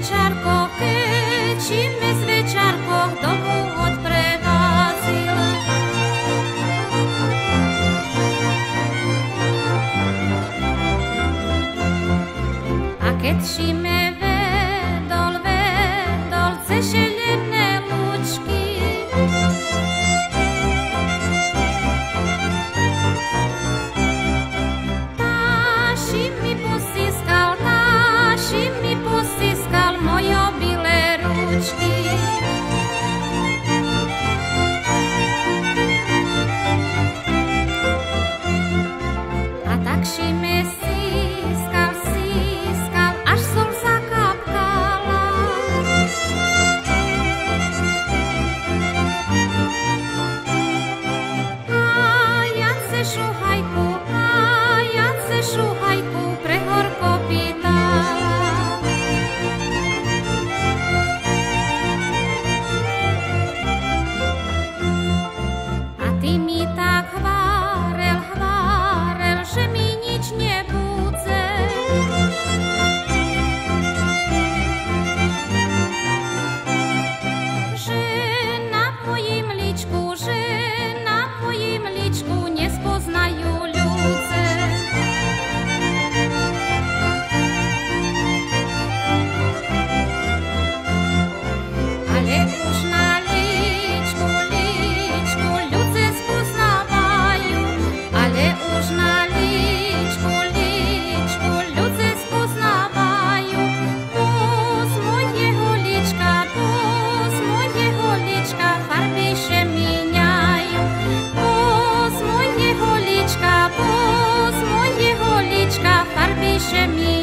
večarko, keď me z večarko domu odprevázil. A keď me vedol cez železné lúčky, táši mi posískal mojo bilé ručky. A tak me sískal, až sol zakapkala. A ja se šuhajku prehorko pýtala. A ty mi tak hvárel, že mi nič nebudze. Že na mojim ličku nespoznajú ľudze. Ale už na ličku ľudze spoznávajú. Ale už na ličku ľudze spoznávajú. Pos mojeho lička farby še míňajú. Pos mojeho lička farby še míňajú.